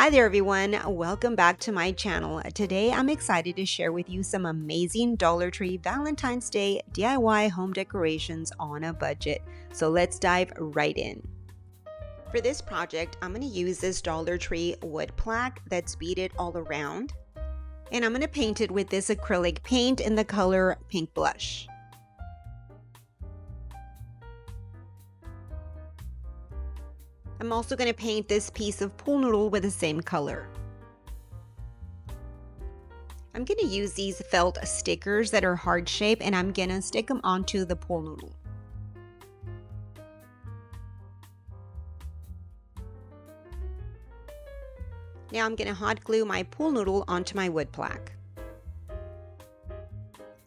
Hi there everyone, welcome back to my channel. Today I'm excited to share with you some amazing Dollar Tree Valentine's Day DIY home decorations on a budget. So let's dive right in. For this project, I'm going to use this Dollar Tree wood plaque that's beaded all around. And I'm going to paint it with this acrylic paint in the color Pink Blush. I'm also going to paint this piece of pool noodle with the same color. I'm going to use these felt stickers that are heart shaped and I'm going to stick them onto the pool noodle. Now I'm going to hot glue my pool noodle onto my wood plaque.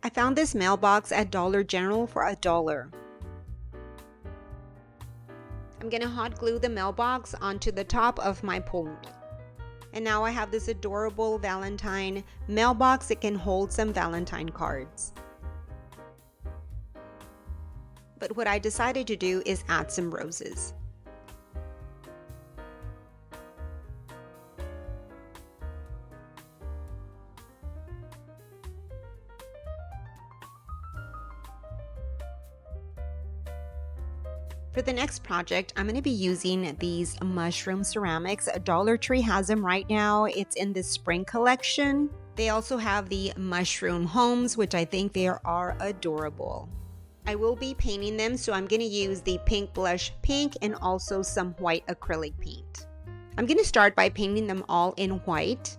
I found this mailbox at Dollar General for $1. I'm going to hot glue the mailbox onto the top of my pool noodle. And now I have this adorable Valentine mailbox that can hold some Valentine cards. But what I decided to do is add some roses. For the next project, I'm going to be using these mushroom ceramics. Dollar Tree has them right now. It's in the spring collection. They also have the mushroom homes, which I think they are adorable. I will be painting them, so I'm going to use the Pink Blush Pink and also some white acrylic paint. I'm going to start by painting them all in white.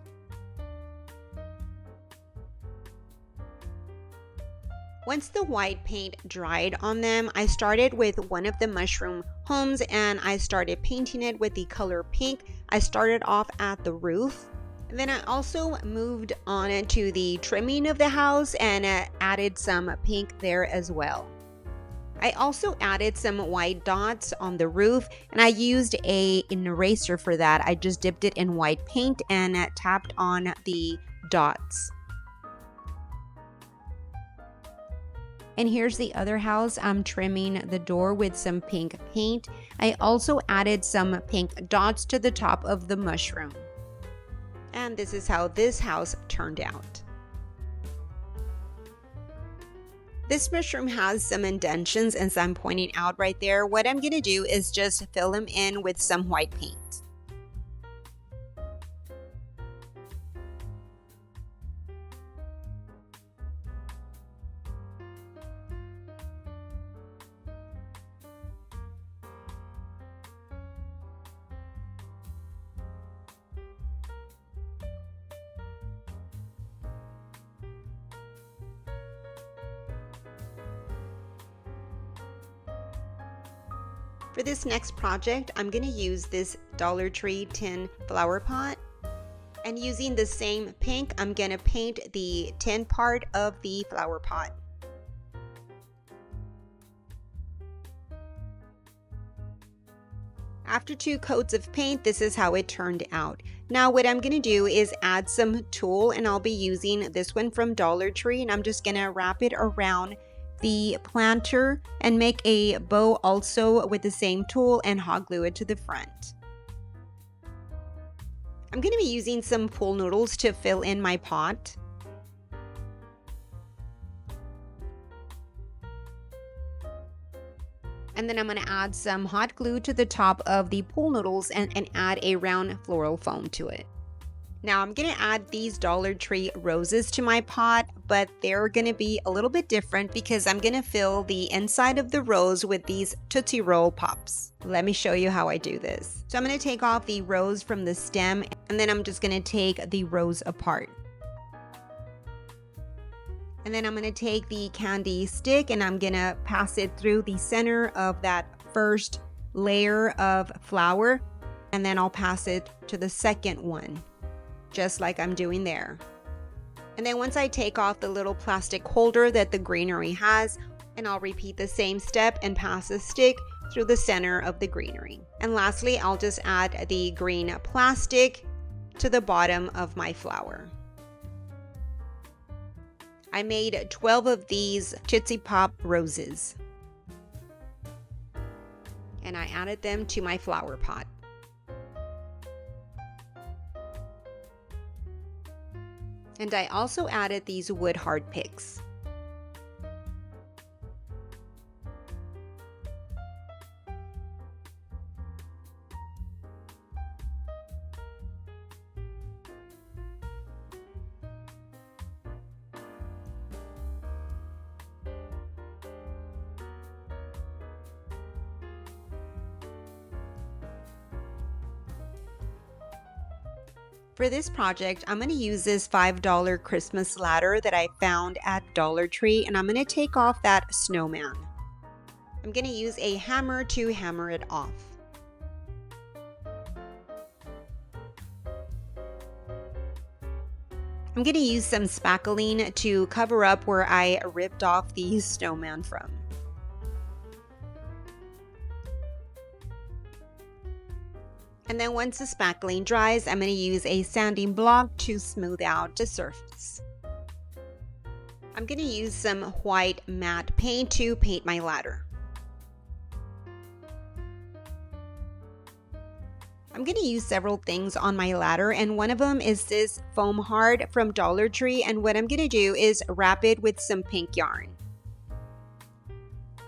Once the white paint dried on them, I started with one of the mushroom homes and I started painting it with the color pink. I started off at the roof. And then I also moved on to the trimming of the house and added some pink there as well. I also added some white dots on the roof and I used an eraser for that. I just dipped it in white paint and tapped on the dots. And here's the other house. I'm trimming the door with some pink paint. I also added some pink dots to the top of the mushroom. And this is how this house turned out. This mushroom has some indentions, as I'm pointing out right there. What I'm going to do is just fill them in with some white paint. For this next project, I'm going to use this Dollar Tree tin flower pot. And using the same pink, I'm going to paint the tin part of the flower pot. After 2 coats of paint, this is how it turned out. Now what I'm going to do is add some tulle, and I'll be using this one from Dollar Tree, and I'm just going to wrap it around the planter and make a bow also with the same tool and hot glue it to the front. I'm going to be using some pool noodles to fill in my pot. And then I'm going to add some hot glue to the top of the pool noodles and add a round floral foam to it. Now I'm going to add these Dollar Tree roses to my pot, but they're going to be a little bit different because I'm going to fill the inside of the rose with these Tootsie Roll Pops. Let me show you how I do this. So I'm going to take off the rose from the stem and then I'm just going to take the rose apart. And then I'm going to take the candy stick and I'm going to pass it through the center of that first layer of flower, and then I'll pass it to the second one, just like I'm doing there. And then once I take off the little plastic holder that the greenery has, and I'll repeat the same step and pass a stick through the center of the greenery. And lastly, I'll just add the green plastic to the bottom of my flower. I made 12 of these Tootsie Pop roses. And I added them to my flower pot. And I also added these wood hard picks. For this project, I'm going to use this $5 Christmas ladder that I found at Dollar Tree, and I'm going to take off that snowman. I'm going to use a hammer to hammer it off. I'm going to use some spackling to cover up where I ripped off the snowman from. And then once the spackling dries, I'm going to use a sanding block to smooth out the surface. I'm going to use some white matte paint to paint my ladder. I'm going to use several things on my ladder, and one of them is this foam hard from Dollar Tree, and what I'm going to do is wrap it with some pink yarn.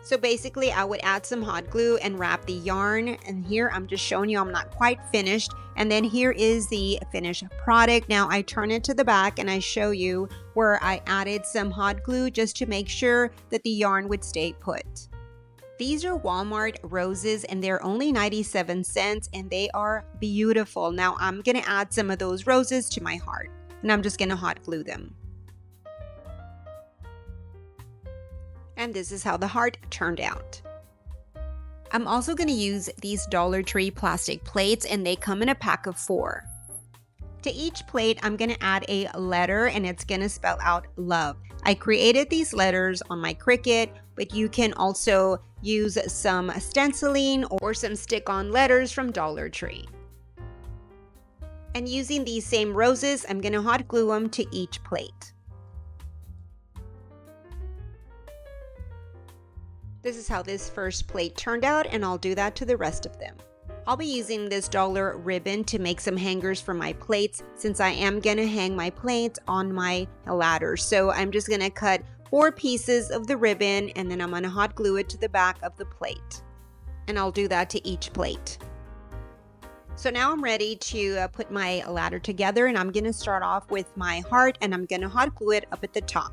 So basically I would add some hot glue and wrap the yarn, and here I'm just showing you I'm not quite finished, and then here is the finished product. Now I turn it to the back and I show you where I added some hot glue just to make sure that the yarn would stay put. These are Walmart roses and they're only 97 cents and they are beautiful. Now I'm gonna add some of those roses to my heart and I'm just gonna hot glue them. And this is how the heart turned out. I'm also going to use these Dollar Tree plastic plates and they come in a pack of 4. To each plate, I'm going to add a letter and it's going to spell out love. I created these letters on my Cricut, but you can also use some stenciling or some stick-on letters from Dollar Tree. And using these same roses, I'm going to hot glue them to each plate. This is how this first plate turned out, and I'll do that to the rest of them. I'll be using this dollar ribbon to make some hangers for my plates since I am going to hang my plates on my ladder. So I'm just going to cut 4 pieces of the ribbon and then I'm going to hot glue it to the back of the plate. And I'll do that to each plate. So now I'm ready to put my ladder together, and I'm going to start off with my heart and I'm going to hot glue it up at the top.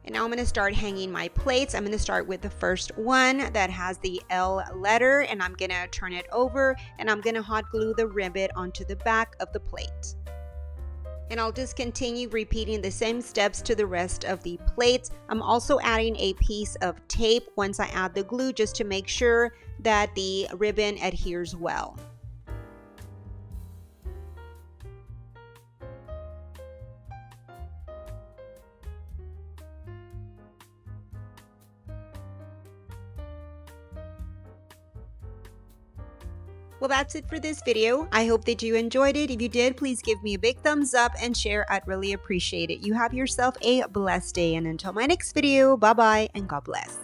And now I'm going to start hanging my plates. I'm going to start with the first one that has the L letter, and I'm going to turn it over and I'm going to hot glue the ribbon onto the back of the plate. And I'll just continue repeating the same steps to the rest of the plates. I'm also adding a piece of tape once I add the glue just to make sure that the ribbon adheres well. Well, that's it for this video. I hope that you enjoyed it. If you did, please give me a big thumbs up and share. I'd really appreciate it. You have yourself a blessed day, and until my next video, bye-bye and God bless.